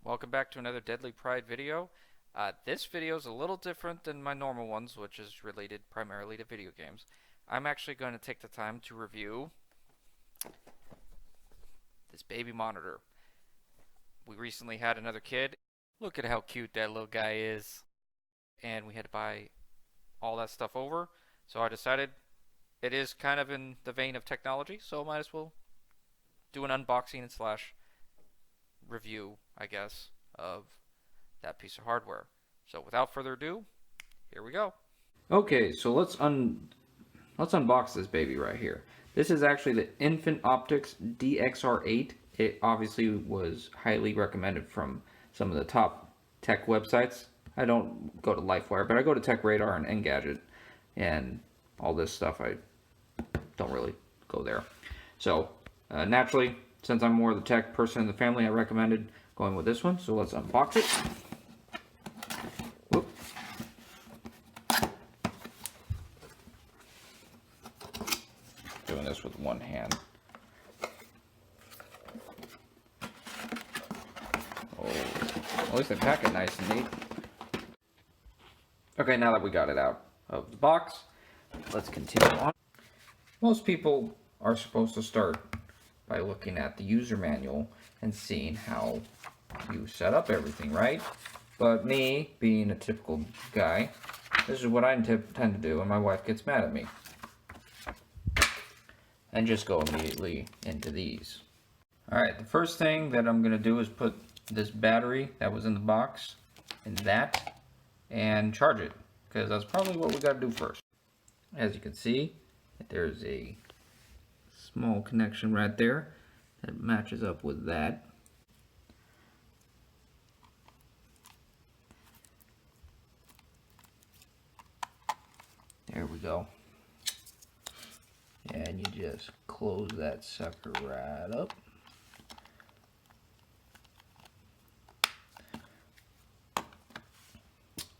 Welcome back to another Deadly Pride video. This video is a little different than my normal ones, which is related primarily to video games. I'm actually going to take the time to review this baby monitor. We recently had another kid. Look at how cute that little guy is. And we had to buy all that stuff over. So I decided it is kind of in the vein of technology, so I might as well do an unboxing and slash review, I guess, of that piece of hardware. So without further ado, here we go. Okay, so let's unbox this baby right here. This is actually the Infant Optics DXR-8. It obviously was highly recommended from some of the top tech websites. I don't go to LifeWire, but I go to Tech Radar and Engadget and all this stuff. I don't really go there. So naturally, since I'm more of the tech person in the family, I recommended going with this one. So let's unbox it. Whoop. Doing this with one hand. Oh, at least they pack it nice and neat. Okay, now that we got it out of the box, let's continue on. Most people are supposed to start by looking at the user manual and seeing how you set up everything, right? But me, being a typical guy, this is what I tend to do, and my wife gets mad at me. And just go immediately into these. Alright, the first thing that I'm going to do is put this battery that was in the box in that and charge it, because that's probably what we got to do first. As you can see, there's a small connection right there that matches up with that. There we go. And you just close that sucker right up.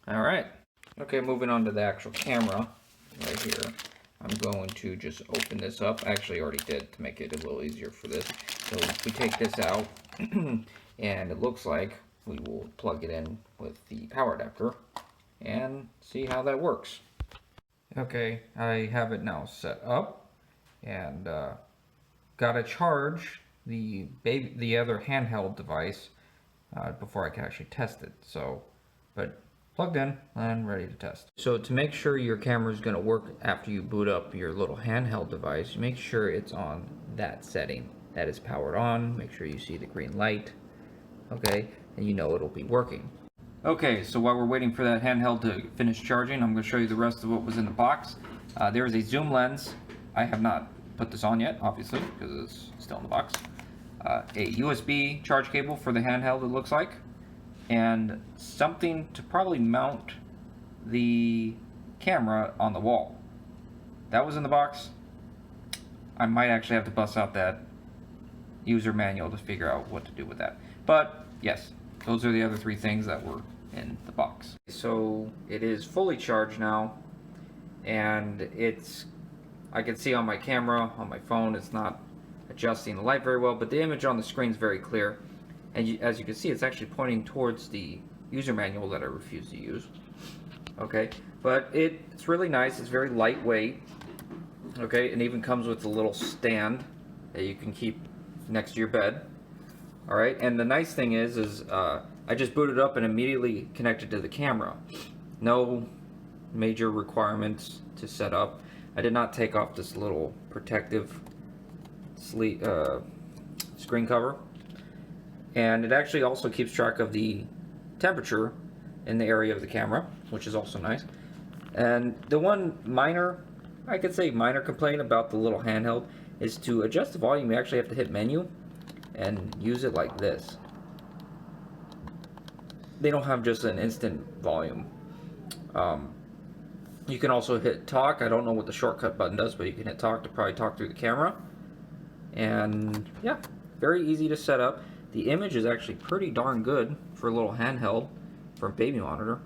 Alright. Okay, moving on to the actual camera right here. I'm going to just open this up. I actually already did to make it a little easier for this. So we take this out and it looks like we will plug it in with the power adapter and see how that works. Okay, I have it now set up and gotta charge the other handheld device before I can actually test it. So, but plugged in and ready to test. So to make sure your camera is going to work after you boot up your little handheld device, make sure it's on that setting. That is powered on. Make sure you see the green light. Okay, and you know it'll be working. Okay, so while we're waiting for that handheld to finish charging, I'm going to show you the rest of what was in the box. There is a zoom lens. I have not put this on yet, obviously, because it's still in the box. A USB charge cable for the handheld, it looks like. And something to probably mount the camera on the wall. That was in the box. I might actually have to bust out that user manual to figure out what to do with that. But yes, those are the other three things that were in the box. So it is fully charged now, and I can see on my camera, on my phone, it's not adjusting the light very well, but the image on the screen is very clear. And as you can see, it's actually pointing towards the user manual that I refuse to use. Okay, but it's really nice. It's very lightweight. Okay, it even comes with a little stand that you can keep next to your bed. All right, and the nice thing is I just booted up and immediately connected to the camera. No major requirements to set up. I did not take off this little protective screen cover. And it actually also keeps track of the temperature in the area of the camera, which is also nice. And the one minor, I could say minor complaint about the little handheld is to adjust the volume, you actually have to hit menu and use it like this. They don't have just an instant volume. You can also hit talk. I don't know what the shortcut button does, but you can hit talk to probably talk through the camera. And yeah, very easy to set up. The image is actually pretty darn good for a little handheld for a baby monitor.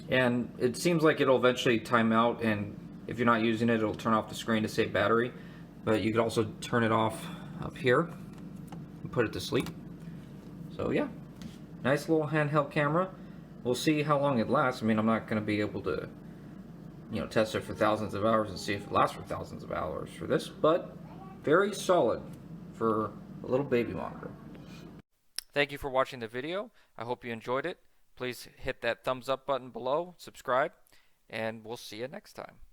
And it seems like it'll eventually time out, and if you're not using it, it'll turn off the screen to save battery. But you can also turn it off up here and put it to sleep. So yeah, Nice little handheld camera. We'll see how long it lasts. I mean, I'm not going to be able to, test it for thousands of hours and see if it lasts for thousands of hours for this, but very solid for a little baby monitor. Thank you for watching the video. I hope you enjoyed it. Please hit that thumbs up button below, subscribe, and we'll see you next time.